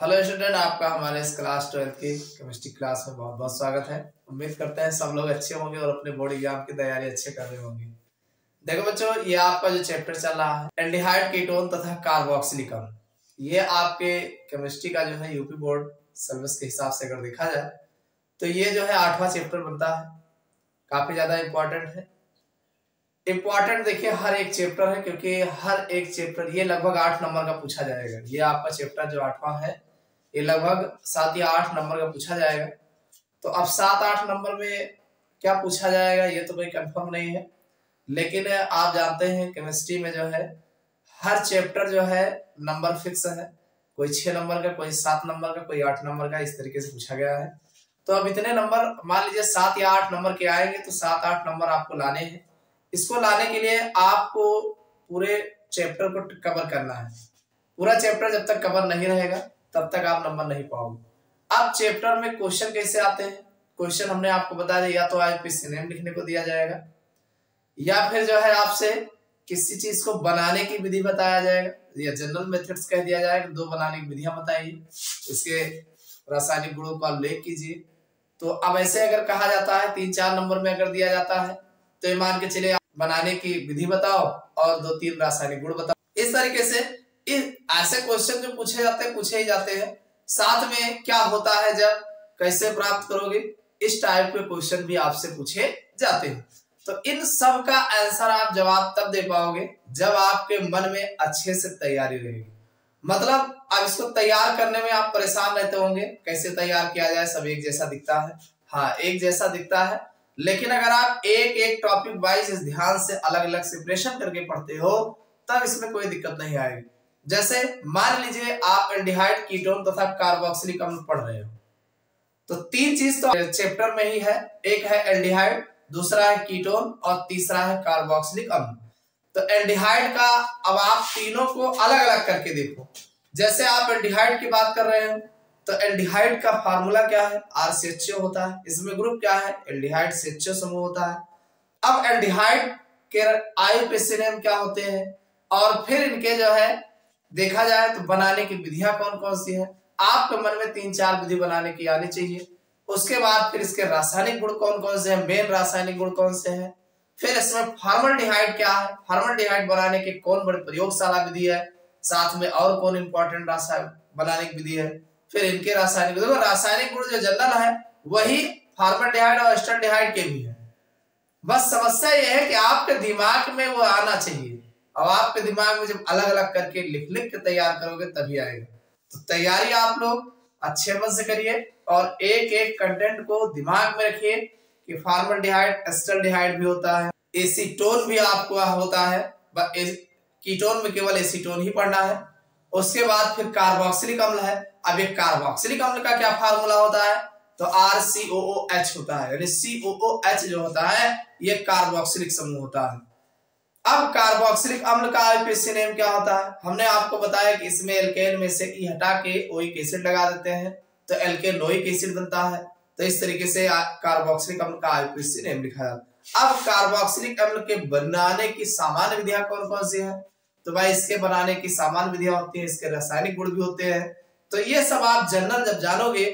Hello student, आपका हमारे इस क्लास 12th की केमिस्ट्री क्लास में बहुत बहुत स्वागत है। उम्मीद करते हैं सब लोग अच्छे होंगे और अपने बोर्ड एग्जाम की तैयारी अच्छे कर रहे होंगे। देखो बच्चों, ये आपका जो चैप्टर चल रहा है एल्डिहाइड, कीटोन तथा कार्बोक्सिलिक अम्ल, ये आपके केमिस्ट्री का जो है यूपी बोर्ड सिलेबस के हिसाब से अगर देखा जाए तो ये जो है 8वां चैप्टर बनता है। काफी ज्यादा इंपॉर्टेंट है। इंपॉर्टेंट देखिए हर एक चैप्टर है, क्योंकि हर एक चैप्टर ये लगभग 8 नंबर का पूछा जाएगा। ये आपका चैप्टर जो 8वां है ये लगभग 7 या 8 नंबर का पूछा जाएगा। तो अब 7-8 नंबर में क्या पूछा जाएगा ये तो कोई कंफर्म नहीं है, लेकिन आप जानते हैं केमिस्ट्री में जो है हर चैप्टर जो है नंबर फिक्स है। कोई 6 नंबर का, कोई 7 नंबर का, कोई 8 नंबर का, इस तरीके से पूछा गया है। तो अब इतने नंबर मान लीजिए 7 या 8 नंबर के आएंगे तो 7-8 नंबर आपको लाने हैं। इसको लाने के लिए आपको पूरे चैप्टर को कवर करना है। पूरा चैप्टर जब तक कवर नहीं रहेगा तब तक आप नंबर नहीं पाओगे। अब चैप्टर में क्वेश्चन कैसे आते हैं? क्वेश्चन हमने आपको बता दिया, या तो आईपीसी नेम लिखने को दिया जाएगा या फिर जो है आपसे किसी चीज को बनाने की विधि बताया जाएगा या जनरल मेथड्स कह दिया जाएगा। 2 बनाने की विधियां बताइए, इसके रासायनिक गुणों को आप लेख कीजिए। तो अब ऐसे अगर कहा जाता है 3-4 नंबर में अगर दिया जाता है तो ये मान के चलिए बनाने की विधि बताओ और 2-3 रासायनिक गुण बताओ। इस तरीके से ऐसे क्वेश्चन जो पूछे जाते हैं पूछे ही जाते हैं। साथ में क्या होता है जब कैसे प्राप्त करोगे, इस टाइप के क्वेश्चन भी आपसे पूछे जाते हैं। तो इन सब का आंसर आप जवाब तब दे पाओगे जब आपके मन में अच्छे से तैयारी रहेगी। मतलब अब इसको तैयार करने में आप परेशान रहते होंगे, कैसे तैयार किया जाए, सब एक जैसा दिखता है। हाँ, एक जैसा दिखता है, लेकिन अगर आप एक एक टॉपिक वाइज ध्यान से अलग अलग सेपरेशन करके पढ़ते हो तब इसमें कोई दिक्कत नहीं आएगी। जैसे मान लीजिए आप एल्डिहाइड, कीटोन तथा कार्बोक्सिलिक अम्ल पढ़ रहे हो, तो 3 चीज तो चैप्टर में ही है। एक है एल्डिहाइड, दूसरा है कीटोन और तीसरा है कार्बोक्सिलिक अम्ल। तो एल्डिहाइड का अब आप तीनों को अलग अलग करके देखो। जैसे आप एल्डिहाइड की बात कर रहे हो तो एल्डिहाइड का फार्मूला क्या है? RCHO होता है। इसमें ग्रुप क्या है? एल्डिहाइड CHO समूह होता है। अब एल्डिहाइड के IUPAC नेम क्या होते हैं और फिर इनके जो है देखा जाए तो बनाने की विधियां कौन कौन सी है। आपके मन में 3-4 विधि बनाने की आनी चाहिए। उसके बाद फिर इसके रासायनिक गुण कौन कौन से हैं, मेन रासायनिक गुण कौन से हैं। फिर इसमें फॉर्मल्डिहाइड क्या है, फॉर्मल्डिहाइड बनाने की कौन बड़ी प्रयोगशाला विधि है, साथ में और कौन इंपॉर्टेंट रासायनिक बनाने की विधि है। फिर इनके रासायनिक, देखो रासायनिक गुण जो जनरल है वही फॉर्मल्डिहाइड और एस्टल्डिहाइड के भी है। बस समस्या यह है कि आपके दिमाग में वो आना चाहिए। अब आपके दिमाग में जब अलग अलग करके लिख लिख के तैयार करोगे तभी आएगा। तो तैयारी आप लोग अच्छे मन से करिए और एक एक कंटेंट को दिमाग में रखिए कि फॉर्मल्डिहाइड, एस्टल्डिहाइड भी होता है, एसीटोन भी आपको होता है। कीटोन में केवल एसीटोन ही पढ़ना है। उसके बाद फिर कार्बोक्सिलिक अम्ल है। अब ये कार्बोक्सिलिक अम्ल का क्या फार्मूला होता है? तो RCOOH होता है, यानी COOH जो होता है ये कार्बोक्सिलिक समूह होता है। अब कार्बोक्सिलिक अम्ल का IUPAC नेम क्या होता है? हमने आपको बताया कि इसमें एल्केन में से ई हटा के ओइक एसिड लगा देते हैं तो एल्केनोइक एसिड बनता है। तो इस तरीके से कार्बोक्सिलिक अम्ल का IUPAC नेम लिखा जाता है। अब कार्बोक्सिलिक अम्ल के बनाने की सामान्य विधियां कौन कौन सी है? तो भाई इसके बनाने की सामान्य विधियां होती है, इसके रासायनिक गुण भी होते हैं। तो ये सब आप जनरल जब जानोगे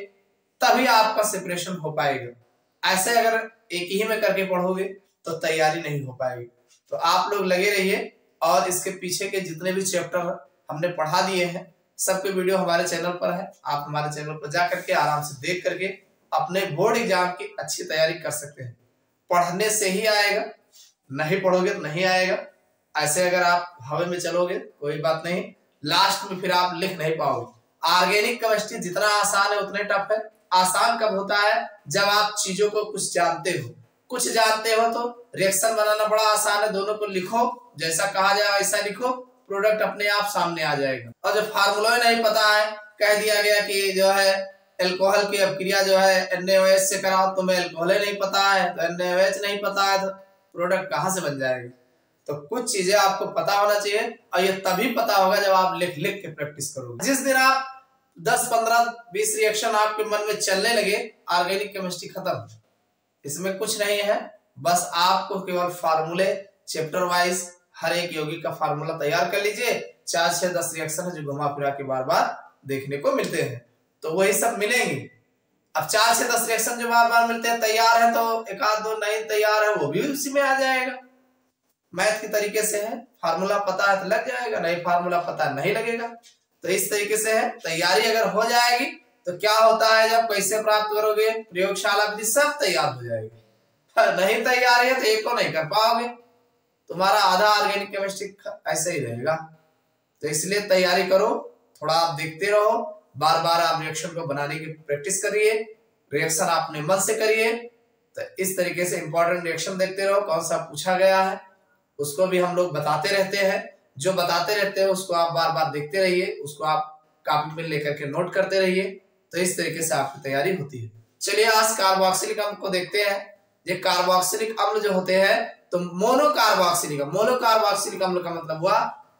तभी आपका सेपरेशन हो पाएगा। ऐसे अगर एक ही में करके पढ़ोगे तो तैयारी नहीं हो पाएगी। तो आप लोग लगे रहिए और इसके पीछे के जितने भी चैप्टर हमने पढ़ा दिए हैं सबके वीडियो हमारे चैनल पर है। आप हमारे चैनल पर जा करके आराम से देख करके अपने बोर्ड एग्जाम की अच्छी तैयारी कर सकते हैं। पढ़ने से ही आएगा, नहीं पढ़ोगे तो नहीं आएगा। ऐसे अगर आप हवा में चलोगे कोई बात नहीं, लास्ट में फिर आप लिख नहीं पाओगे। ऑर्गेनिक केमिस्ट्री जितना आसान है उतने टफ है। आसान कब होता है? जब आप चीजों को कुछ जानते हो। कुछ जानते हो तो रिएक्शन बनाना बड़ा आसान है। दोनों को लिखो, जैसा कहा जाए वैसा लिखो, प्रोडक्ट अपने आप सामने आ जाएगा। और जो फार्मूला नहीं पता है, कह दिया गया कि जो है एल्कोहल की अपक्रिया जो है NaOH से कराओ, तुम्हें एल्कोहल नहीं पता है तो NaOH नहीं पता है तो प्रोडक्ट कहां से बन जाएगा। तो कुछ चीजें आपको पता होना चाहिए और ये तभी पता होगा जब आप लिख लिख के प्रैक्टिस करोगे। जिस दिन आप 10, 15, 20 रिएक्शन आपके मन में चलने लगे, ऑर्गेनिक केमिस्ट्री खत्म। इसमें कुछ नहीं है, बस आपको केवल फार्मूले चैप्टर वाइज हर एक यौगिक का फार्मूला तैयार कर लीजिए। 4, 6, 10 रिएक्शन है जो घुमा फिरा के बार बार देखने को मिलते हैं, तो वही सब मिलेंगे। अब 4 से 10 रिएक्शन जो बार बार मिलते हैं तैयार है, तो एक आध दो नहीं तैयार है वो भी उसी में आ जाएगा। मैथ के तरीके से है, फार्मूला पता है तो लग जाएगा, नहीं फार्मूला पता नहीं लगेगा। तो इस तरीके से है। तैयारी अगर हो जाएगी तो क्या होता है, जब कैसे प्राप्त करोगे, प्रयोगशाला विधि सब तैयार हो जाएगी। नहीं तैयार है तो एक को नहीं कर पाओगे, तुम्हारा आधा ऑर्गेनिक केमिस्ट्री ऐसे ही रहेगा। तो इसलिए तैयारी करो, थोड़ा आप देखते रहो, बार बार आप रिएक्शन को बनाने की प्रैक्टिस करिए, रिएक्शन अपने मन से करिए। तो इस तरीके से इंपॉर्टेंट रिएक्शन देखते रहो, कौन सा पूछा गया है उसको भी हम लोग बताते रहते हैं। जो बताते रहते हैं उसको आप बार बार देखते रहिए, उसको आप कॉपी में लेकर के नोट करते रहिए। तो इस तरीके से आपकी तैयारी होती है। चलिए आज कार्बोक्सिलिक अम्ल को देखते हैं। ये कार्बोक्सिलिक अम्ल जो होते हैं, तो मोनोकार्बोक्सिलिक अम्ल का मतलब हुआ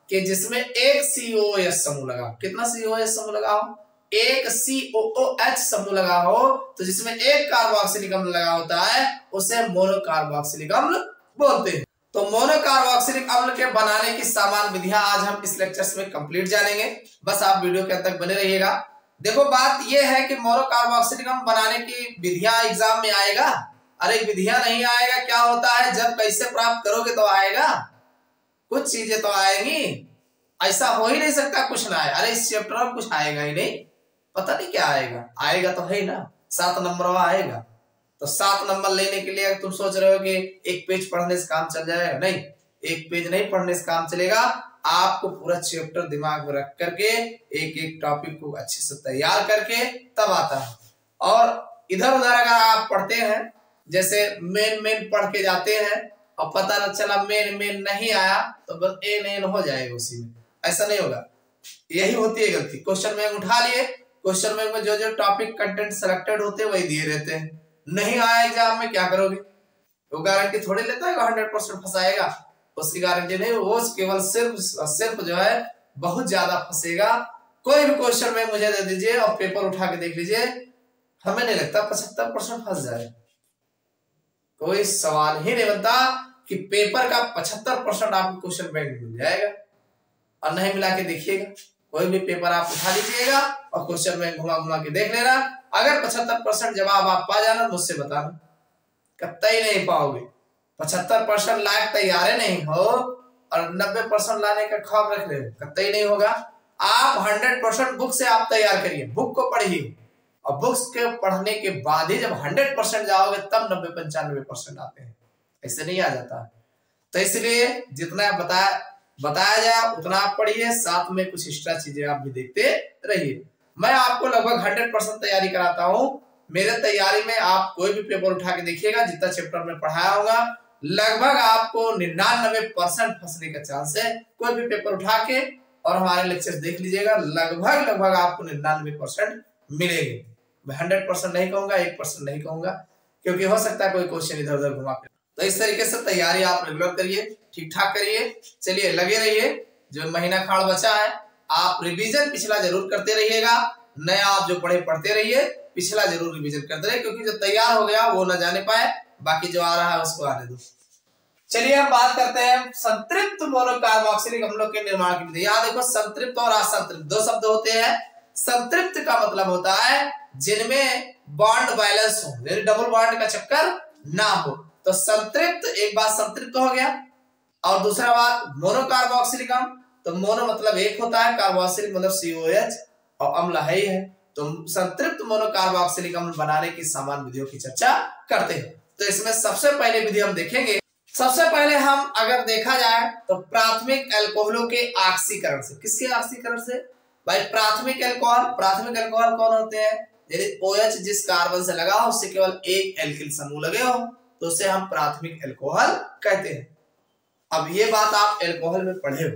कि जिसमें एक COOH समूह लगा। कितना COOH समूह लगा हो? एक COOH समूह लगा हो, तो जिसमें एक कार्बोक्सिलिक अम्ल लगा होता है उसे मोनोकार्बोक्सिलिक अम्ल बोलते हैं। तो मोनोकार्बोक्सिलिक अम्ल के बनाने की सामान्य विधियां आज हम इस लेक्चर्स में कंप्लीट जानेंगे। बस आप वीडियो के अंत तक बने रहिएगा। देखो बात यह है कि मोनोकार्बोक्सिलिक अम्ल बनाने की विधियां एग्जाम में आएगा। अरे विधियां नहीं आएगा, क्या होता है जब कैसे प्राप्त करोगे तो आएगा, कुछ चीजें तो आएंगी। ऐसा हो ही नहीं सकता कुछ ना आए। अरे इस चैप्टर में कुछ आएगा ही नहीं, पता नहीं क्या आएगा, आएगा तो है ना, 7 नंबर आएगा। तो 7 नंबर लेने के लिए तुम सोच रहे हो कि एक पेज पढ़ने से काम चल जाएगा, नहीं, एक पेज नहीं पढ़ने से काम चलेगा। आपको पूरा चैप्टर दिमाग में रख करके एक एक टॉपिक को अच्छे से तैयार करके तब आता है। और इधर उधर अगर आप पढ़ते हैं, जैसे मेन पढ़ के जाते हैं और पता न चला मेन नहीं आया, तो बस एन हो जाएगा उसी में, ऐसा नहीं होगा। यही होती है गलती। क्वेश्चन बैंक उठा लिए, क्वेश्चन बैंक में जो जो टॉपिक कंटेंट सेलेक्टेड होते हैं वही दिए रहते हैं। नहीं आया एग्जाम में क्या करोगे? वो गारंटी थोड़ी लेता है 100% फंसाएगा, उसकी गारंटी नहीं। वो केवल सिर्फ जो है बहुत ज्यादा फंसेगा। कोई भी क्वेश्चन में मुझे दे दीजिए और पेपर उठा के देख लीजिए, हमें नहीं लगता 75% फंस जाए। कोई सवाल ही नहीं बनता कि पेपर का 75% आपको क्वेश्चन बैंक मिल जाएगा। और नहीं मिला के देखिएगा, कोई भी पेपर आप उठा लीजिएगा और क्वेश्चन बैंक घुमा घुमा के देख लेना। अगर 75% जवाब आप पा जाना, मुझसे बताना, कतई नहीं पाओगे। 75% लायक तैयार नहीं हो और 90% लाने का ख्वाब रख रहे हो, कतई नहीं होगा। आप 100% बुक से आप तैयार करिए, बुक को पढ़िए, और बुक्स के पढ़ने के बाद ही जब 100% जाओगे तब 90-95% आते हैं, ऐसे नहीं आ जाता। तो इसलिए जितना बताया जाए उतना आप पढ़िए, साथ में कुछ एक्स्ट्रा चीजें आप भी देखते रहिए। मैं आपको लगभग 100% तैयारी कराता हूं। मेरे तैयारी में आप कोई भी पेपर उठा के देखिएगा, जितना चैप्टर में पढ़ाया होगा लगभग आपको 99% फंसने का चांस है। कोई भी पेपर उठा के और हमारे लेक्चर देख लीजिएगा, लगभग आपको 99% मिलेंगे। मैं 100% नहीं कहूंगा, 1% नहीं कहूंगा, क्योंकि हो सकता है कोई क्वेश्चन इधर उधर घुमा के। तो इस तरीके से तैयारी आप रेगुलर करिए, ठीक ठाक करिए। चलिए लगे रहिए, जो महीना खाड़ बचा है आप रिवीजन पिछला जरूर करते रहिएगा। नया आप जो पढ़े पढ़ते रहिए, पिछला जरूर रिवीजन करते रहिए, क्योंकि जो तैयार हो गया वो न जाने पाए, बाकी जो आ रहा है उसको आने दो। चलिए हम बात करते हैं संतृप्त मोनोकार्बोक्सिलिक अम्लों के निर्माण की विधि। यहाँ देखो संतृप्त और असंतृप्त दो शब्द होते हैं। संतृप्त का मतलब होता है जिनमें बॉन्ड बैलेंस हो, यानी डबल बॉन्ड का चक्कर ना हो। तो संतृप्त एक बात संतृप्त हो गया, और दूसरा बात मोनोकार्बोक्सिलिक अम्ल। तो मोनो मतलब एक होता है, कार्बोक्सिलिक मतलब COH, और अम्ल है ही है। तो संतृप्त मोनोकार्बोक्सिलिक अम्ल बनाने की सामान्य विधियों की चर्चा करते हैं। तो इसमें सबसे पहले विधि हम देखेंगे। सबसे पहले हम अगर देखा जाए तो प्राथमिक अल्कोहलों के ऑक्सीकरण से। किसके ऑक्सीकरण से भाई? प्राथमिक अल्कोहल। प्राथमिक अल्कोहल कौन होते हैं? यदि OH जिस कार्बन से लगा हो उससे केवल एक एल्किल समूह लगे हो तो उसे हम प्राथमिक अल्कोहल कहते हैं। अब ये बात आप अल्कोहल में पढ़े हो,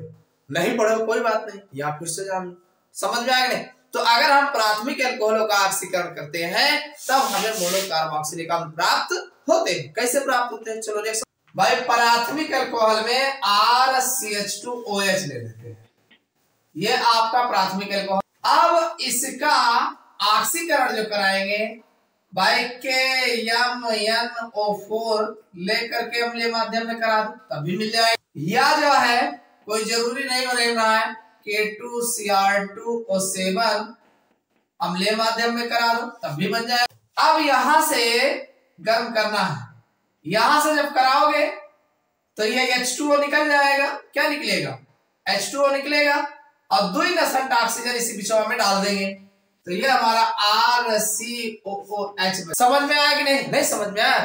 नहीं पढ़े हो कोई बात नहीं, या फिर से जान लो, समझ में आएगा नहीं। तो अगर हम प्राथमिक अल्कोहलों का ऑक्सीकरण करते हैं तब हमें मोनोकार्बोक्सिलिक अम्ल प्राप्त होते हैं। कैसे प्राप्त होते हैं? चलो देखो भाई, प्राथमिक अल्कोहल में RCH2OH ले लेते हैं, ये आपका प्राथमिक अल्कोहल। अब इसका ऑक्सीकरण जो कराएंगे भाई KMnO4 लेकर के अम्लीय माध्यम में करा दो तभी मिल जाएगा। या जो है कोई जरूरी नहीं रहना है K2Cr2O7 अम्लीय माध्यम में करा दो तब भी बन जाएगा। अब यहां से गर्म करना है, यहां से जब कराओगे तो ये H2O निकल जाएगा। क्या निकलेगा? H2O निकलेगा और 2% ऑक्सीजन इसी बिचवा में डाल देंगे तो ये हमारा RCOOH। समझ में आया कि नहीं? नहीं समझ में आया?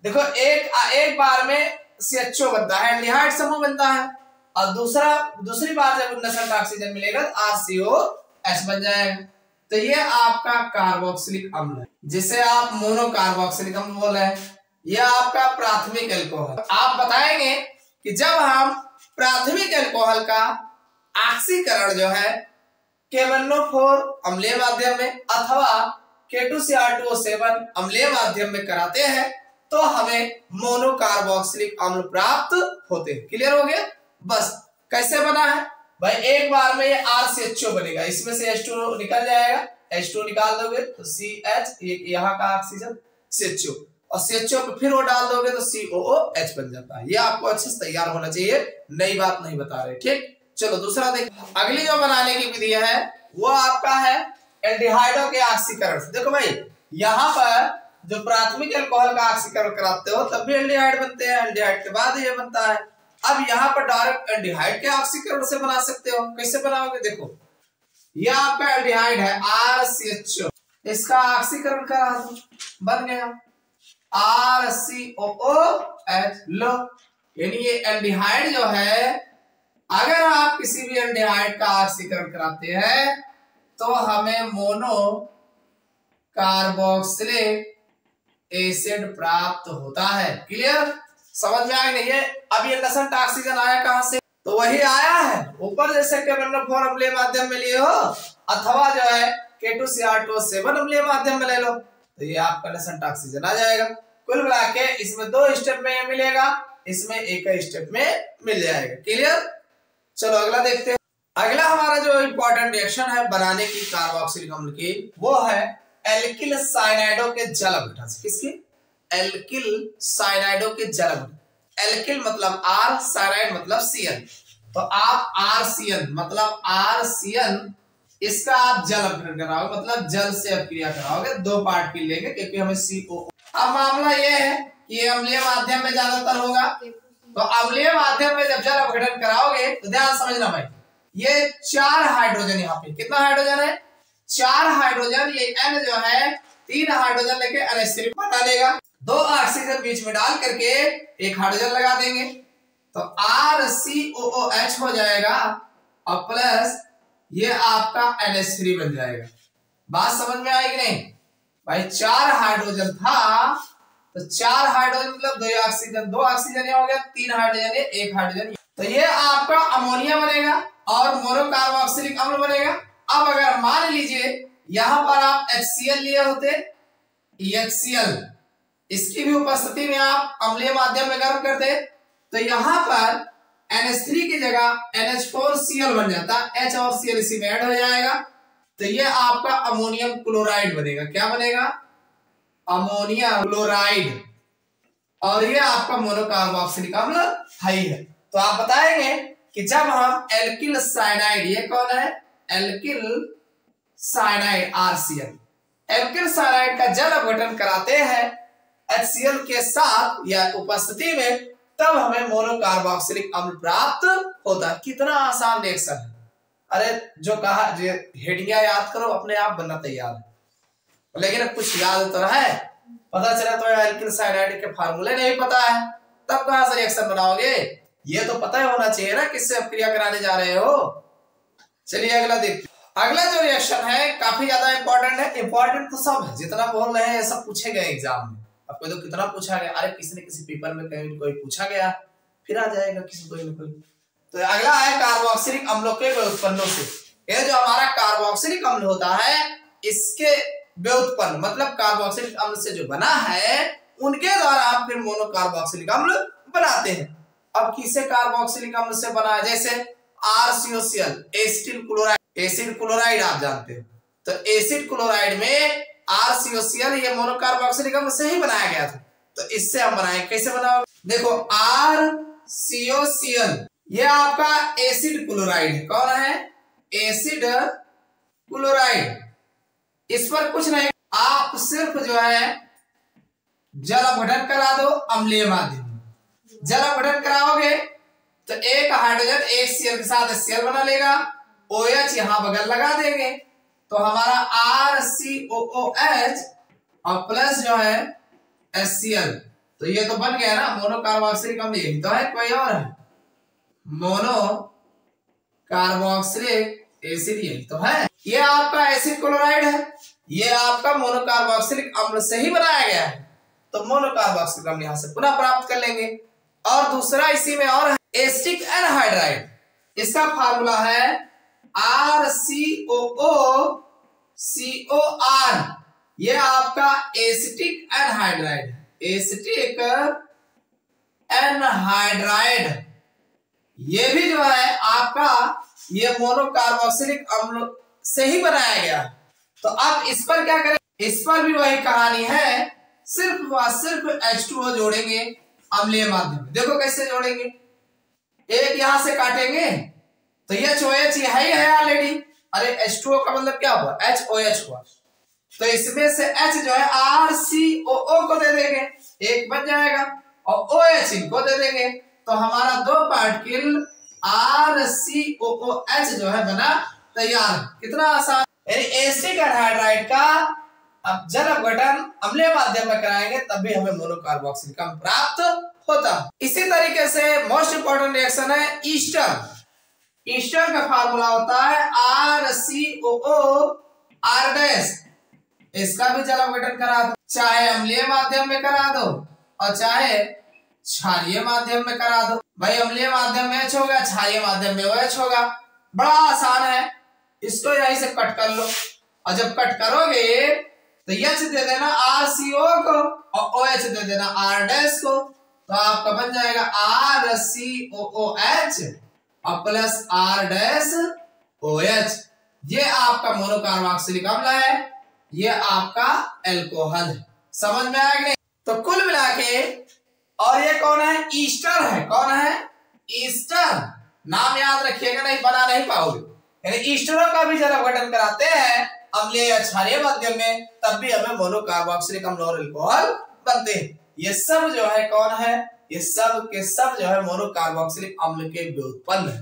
देखो एक बार में CHO बनता है, एल्डिहाइड समूह बनता है, और दूसरी बार जब 2% ऑक्सीजन मिलेगा तो RCOH बन जाएगा। तो ये आपका कार्बोक्सिलिक अम्ल है, जिसे आप मोनोकार्बोक्सिलिक अम्ल बोल रहे हैं। यह आपका प्राथमिक अल्कोहल। आप बताएंगे कि जब हम प्राथमिक अल्कोहल का ऑक्सीकरण जो है K1O4 अम्लीय माध्यम में अथवा K2Cr2O7 अम्लीय माध्यम में कराते हैं तो हमें मोनोकार्बोक्सिलिक अम्ल प्राप्त होते हैं। क्लियर हो गया? बस कैसे बना है भाई, एक बार में ये RCHO बनेगा, इसमें से H2 निकल जाएगा, H2 निकाल दोगे तो CH, यहाँ का ऑक्सीजन CHO, और CHO पे फिर वो डाल दोगे तो COOH बन जाता है। ये आपको अच्छे से तैयार होना चाहिए, नई बात नहीं बता रहे। ठीक, चलो दूसरा देखो। अगली जो बनाने की विधि है वो आपका है एल्डिहाइडों के ऑक्सीकरण। देखो भाई, यहाँ पर जो प्राथमिक अल्कोहल का ऑक्सीकरण कराते हो तब भी एल्डिहाइड बनते हैं, एल्डिहाइड के बाद ये बनता है। अब यहाँ पर डायरेक्ट एल्डिहाइड के ऑक्सीकरण से बना सकते हो। कैसे बनाओगे? देखो, ये आपका एल्डिहाइड है RCHO, इसका ऑक्सीकरण करा दो, बन गया RCOOH। लो, यानी ये एल्डिहाइड जो है, अगर आप किसी भी एल्डिहाइड का ऑक्सीकरण कराते हैं तो हमें मोनो कार्बोक्सिलिक एसिड प्राप्त होता है। क्लियर? समझ में आया नहीं है? अब ये 2% ऑक्सीजन आया कहां से? तो वही आया है ऊपर, जैसे K1O4 अम्लीय माध्यम में लिए हो अथवा जो है K2Cr2O7 अम्लीय माध्यम में ले लो तो ये आपका 2% ऑक्सीजन आ जाएगा। कुल मिला के इसमें 2 स्टेप में मिलेगा, इसमें एक ही स्टेप में मिल जाएगा। क्लियर? चलो अगला देखते हैं। अगला हमारा जो इंपॉर्टेंट रिएक्शन है बनाने की कार्बोक्सिलिक अम्ल की, वो है एल्किल साइनाइडों के जल अपघटन से। किसकी? एल्किल साइनाइडों के जल अपघटन। एल्किल मतलब R, साइनाइड मतलब Cn, तो आप RCN मतलब RCN, इसका आप जल अपघटन कराओगे, मतलब जल से अपक्रिया कराओगे, 2 पार्ट की लेंगे क्योंकि हमें CO। अब मामला ये है कि ये अम्लीय माध्यम में ज्यादातर होगा, तो अम्लीय माध्यम में जब जल अपघटन कराओगे तो ध्यान समझना भाई, ये 4 हाइड्रोजन, यहाँ पे कितना हाइड्रोजन है? 4 हाइड्रोजन। ये N जो है 3 हाइड्रोजन लेके NH3 बना देगा, 2 ऑक्सीजन बीच में डाल करके 1 हाइड्रोजन लगा देंगे तो RCOOH हो जाएगा और प्लस ये आपका NH3 बन जाएगा। बात समझ में आई कि नहीं भाई? 4 हाइड्रोजन था तो 4 हाइड्रोजन मतलब 2 ऑक्सीजन, 2 ऑक्सीजन हो गया, 3 हाइड्रोजन है, 1 हाइड्रोजन, तो ये आपका अमोनिया बनेगा और मोनोकार्बोक्सिलिक अम्ल बनेगा। अब अगर मान लीजिए यहां पर आप HCl लिए होते, HCl, इसकी भी उपस्थिति में आप अम्लीय माध्यम में गर्म करते तो यहां पर NH3 की जगह NH4Cl बन जाता, H और Cl इसी में ऐड हो जाएगा तो ये आपका अमोनियम क्लोराइड बनेगा। क्या बनेगा? अमोनिया क्लोराइड, और ये आपका मोनोकार्बोक्सिलिक अम्ल हाई है। तो आप बताएंगे कि जब हम एल्किल साइनाइड, ये कौन है? Alkyl cyanide RCl, alkyl cyanide का जल अपघटन कराते हैं HCl के साथ या उपस्थिति में, तब हमें मोनोकार्बोक्सिलिक अम्ल प्राप्त होता है। कितना आसान रिएक्शन है। अरे जो कहा, हेडिंग याद करो, अपने आप बनना तैयार है, लेकिन अब कुछ याद तो है, पता चला तो एल्किल साइनाइड के फार्मूले नहीं पता है, तब कहां से रिएक्शन बनाओगे? ये तो पता ही होना चाहिए ना किससे अपक्रिया कराने जा रहे हो। चलिए अगला देखते हैं। अगला जो रिएक्शन है काफी ज्यादा इंपॉर्टेंट है। इंपॉर्टेंट तो सब है, जितना बोल रहे हैं सब पूछे गए एग्जाम में। आपको तो कितना पूछा गया, अरे किसी न किसी पेपर में कहीं कोई पूछा गया, फिर आ जाएगा किसी कोई न कोई। तो अगला है कार्बोक्सिलिक अम्लों के व्युत्पन्नों से। ये जो हमारा कार्बोक्सिलिक अम्ल होता है, इसके व्युत्पन्न मतलब कार्बोक्सिलिक अम्ल से जो बना है उनके द्वारा आप फिर मोनोकार्बोक्सिलिक अम्ल बनाते हैं। अब किसे कार्बोक्सिलिक अम्ल से बना, जैसे RCOCl, acetyl chloride, acid chloride आप जानते हो, तो एसिड क्लोराइड में RCOCl ये मोनोकार्बोक्सिलिक अम्ल से ही बनाया गया था। तो इससे हम बनाएंगे, कैसे बनाओगे? देखो RCOCl ये आपका एसिड क्लोराइड है। कौन है? Acid chloride. इस पर कुछ नहीं, आप सिर्फ जो है जल अपघटन करा दो अम्लीय माध्यम में। जल अपघटन कराओगे तो एक हाइड्रोजन एक Cl के साथ Cl बना लेगा, OH यहां बगल लगा देंगे तो हमारा RCOOH और प्लस जो है HCl, तो ये तो बन गया ना मोनो कार्बोक्सिलिक अम्ल। यही तो है, कोई और है? मोनो कार्बोक्सिलिक एसिड, यही तो है। ये आपका एसिड क्लोराइड है, ये आपका मोनो कार्बोक्सिलिक अम्ल से ही बनाया गया है, तो मोनो कार्बोक्सिलिक अम्ल यहां से पुनः प्राप्त कर लेंगे। और दूसरा इसी में और है एसिटिक एनहाइड्राइड, इसका फार्मूला है RCOOCOR, ये आपका एसिटिक एनहाइड्राइड, एसिटिक एनहाइड्राइड, ये भी जो है आपका ये मोनो कार्बोक्सिलिक अम्ल से ही बनाया गया। तो अब इस पर क्या करें, इस पर भी वही कहानी है, सिर्फ व सिर्फ H2O जोड़ेंगे अम्लीय माध्यम में। देखो कैसे जोड़ेंगे, एक यहां से काटेंगे तो HOH यही है ऑलरेडी, अरे H2O का मतलब क्या हुआ, HOH हुआ, तो इसमें से H जो है RCOO को दे देंगे, एक बन जाएगा, और OH इनको दे देंगे, तो हमारा दो पार्टिकल RCOOH जो है बना तैयार। कितना आसान, यानी एसिटिक एनहाइड्राइड का अब जल अपघटन अम्लीय माध्यम में कराएंगे तब भी हमें मोनो कार्बोक्सिलिक अम्ल प्राप्त होता। इसी तरीके से मोस्ट इंपोर्टेंट रिएक्शन है ईस्टर। ईस्टर का फार्मूला होता है RCOOR', इसका भी जल अपघटन करा दो, चाहे अम्लीय माध्यम में करा दो और चाहे क्षारीय माध्यम में करा दो। भाई अम्लीय माध्यम में H होगा, क्षारीय माध्यम में OH होगा, बड़ा आसान है, इसको यहीं से कट कर लो, और जब कट करोगे तो H दे देना RCO को और OH दे देना R' को, तो आपका बन जाएगा RCOOH और प्लस R'OH। ये आपका मोनो कार्बोक्सिलिक अम्ल है, ये आपका एल्कोहल है। समझ में आया कि नहीं? तो कुल मिला के, और ये कौन है, ईस्टर है। कौन है, ईस्टर, नाम याद रखिएगा, नहीं बना नहीं पाओगे। यानी ईस्टरों का भी जल अपघटन कराते हैं अम्लीय या क्षारीय माध्यम में, तब भी हमें मोनो कार्बोक्सिलिक अम्ल और अल्कोहल बनते हैं। ये सब जो है कौन है, ये सब के सब जो है मोनो कार्बोक्सिलिक अम्ल के व्युत्पन्न है,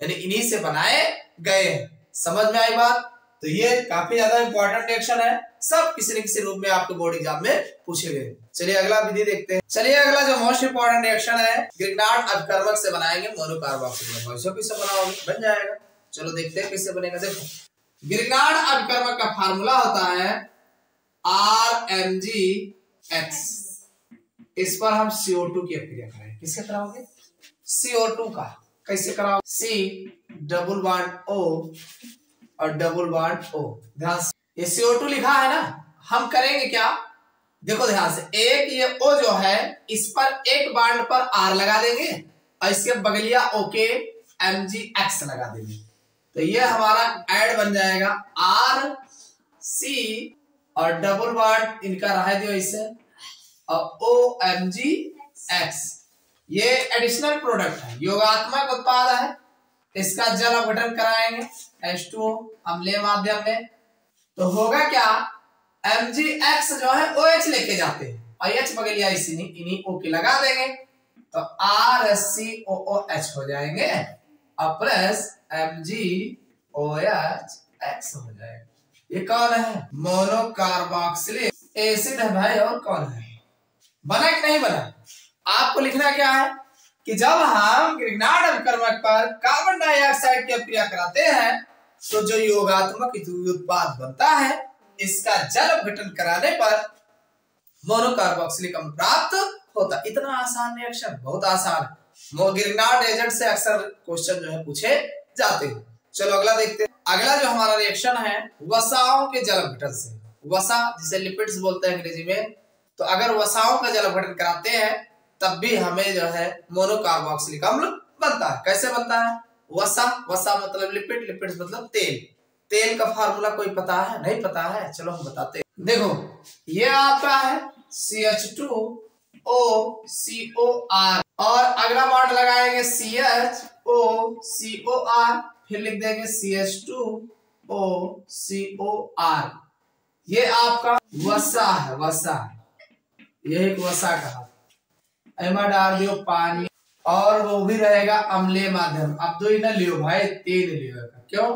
यानी इन्हीं से बनाए गए हैं। समझ में आई बात? तो ये काफी ज्यादा इंपॉर्टेंट रिएक्शन है, सब किसी न किसी रूप में आपके बोर्ड एग्जाम में पूछे गए। चलिए अगला विधि देखते हैं। चलिए अगला जो मोस्ट इंपॉर्टेंट रिएक्शन है, ग्रिग्नार्ड अपकर्मक से बनाएंगे मोनो कार्बोक्सिलिक अम्ल। कैसे बनाओगे, बन जाएगा, चलो देखते हैं कैसे बनेगा। देखो ग्रिग्नार्ड अपकर्मक का फार्मूला होता है RMgX, इस पर हम CO2 की अभिक्रिया करेंगे। किसके कराओगे, CO2 का। कैसे कराओ, C डबल बॉन्ड O और डबल बॉन्ड O। ध्यान से, ये CO2 लिखा है ना, हम करेंगे क्या, देखो ध्यान से, एक ये O जो है इस पर एक बॉन्ड पर R लगा देंगे और इसके बगलिया O के MgX लगा देंगे, तो ये हमारा ऐड बन जाएगा RC और डबल बॉन्ड इनका रह दियो इसे और OMgX। ये एडिशनल प्रोडक्ट है, योगात्मक उत्पाद है, इसका जल अपघटन कराएंगे H2O अम्लीय माध्यम में, तो होगा क्या, MgX जो है OH लेके जाते हैं और H बगलिया इन्हीं O के लगा देंगे, तो RCOOH हो जाएंगे और प्लस MgOH हो जाएगा। ये कौन है, मोनो कार्बोक्सिलिक एसिड है भाई। और कौन है, बना कि नहीं बना? आपको लिखना क्या है कि जब हम ग्रिग्नार्ड अपकर्मक पर कार्बन डाइऑक्साइड की अभिक्रिया कराते हैं तो जो योगात्मक उत्पाद बनता है, इसका जल अपघटन कराने पर मोनो कार्बोक्सिलिक अम्ल प्राप्त होता। इतना आसान रिएक्शन, बहुत आसान है। ग्रिग्नार्ड एजेंट से अक्सर क्वेश्चन जो है पूछे जाते हैं। चलो अगला देखते हैं। अगला जो हमारा रिएक्शन है वसाओं के जल अपघटन से। वसा जिसे लिपिड्स बोलते हैं अंग्रेजी में, तो अगर वसाओं का जल अपघटन कराते हैं तब भी हमें जो है मोनो कार्बोक्सिलिक अम्ल बनता है। कैसे बनता है, वसा, वसा मतलब लिपिड, लिपिड्स मतलब तेल। तेल का फार्मूला कोई पता है, नहीं पता है, चलो हम बताते हैं। देखो ये आपका है CH2OCOR और अगला बॉन्ड लगाएंगे CHOCOR, फिर लिख देंगे CH2OCOR। ये आपका वसा है, वसा है, ये एक वसा कहा। एमा डाल दियो पानी और वो भी रहेगा अम्लीय माध्यम। अब दो ही ना लियो भाई, 3 लियो। क्यों?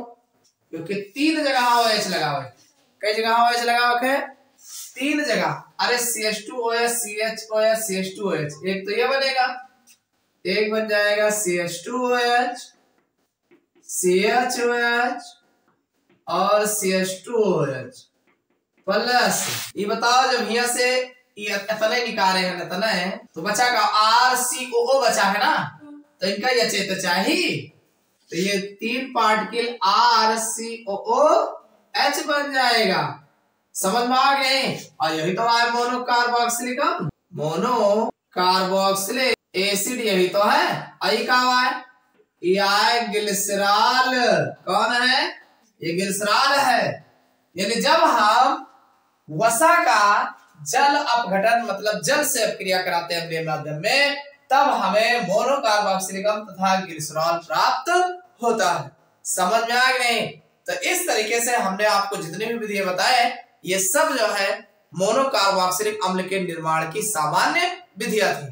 क्योंकि 3 जगह OH लगा हुआ है। कई जगह OH लगा हुआ है? 3 जगह। अरे CH2OH, CHOH, CH2OH, एक तो ये बनेगा, एक बन जाएगा CH2OH, CHOH और CH2OH प्लस। ये बताओ जब यहाँ से ये एथेनॉल निकाले हैं एथेनॉल है तो बचा का RCOO बचा है ना, तो इनका ये तो चाहिए, तो ये 3 पार्टिकल RCOOH बन जाएगा। समझ में आ गए? और यही तो है mono carboxylic, mono carboxylic acid, यही तो है। आई का है ये ग्लिसरॉल। कौन है? ये ग्लिसरॉल है। यानी जब हम वसा का जल अपघटन मतलब जल से अपक्रिया कराते हैं अम्लीय माध्यम में, तब हमें मोनो कार्बोक्सिलिक तथा ग्लिसरॉल प्राप्त होता है। समझ में आ गए? तो इस तरीके से हमने आपको जितने भी विधियां बताए, ये सब जो है मोनो कार्बोक्सिलिक अम्ल के निर्माण की सामान्य विधियां थी।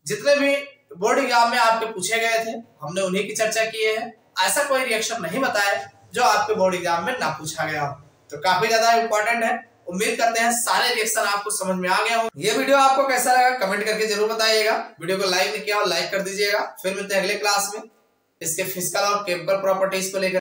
जितने भी बोर्ड एग्जाम में आपके पूछे गए थे हमने उन्हीं की चर्चा की है। ऐसा कोई रिएक्शन नहीं बताया जो आपके बोर्ड एग्जाम में ना पूछा गया हो। तो काफी ज्यादा इंपॉर्टेंट है। उम्मीद करते हैं सारे रिएक्शन आपको समझ में आ गया हो। ये वीडियो आपको कैसा लगा कमेंट करके जरूर बताइएगा। वीडियो को लाइक नहीं किया और लाइक कर दीजिएगा। फिर मिलते हैं अगले क्लास में इसके फिजिकल और केमिकल प्रॉपर्टीज को लेकर।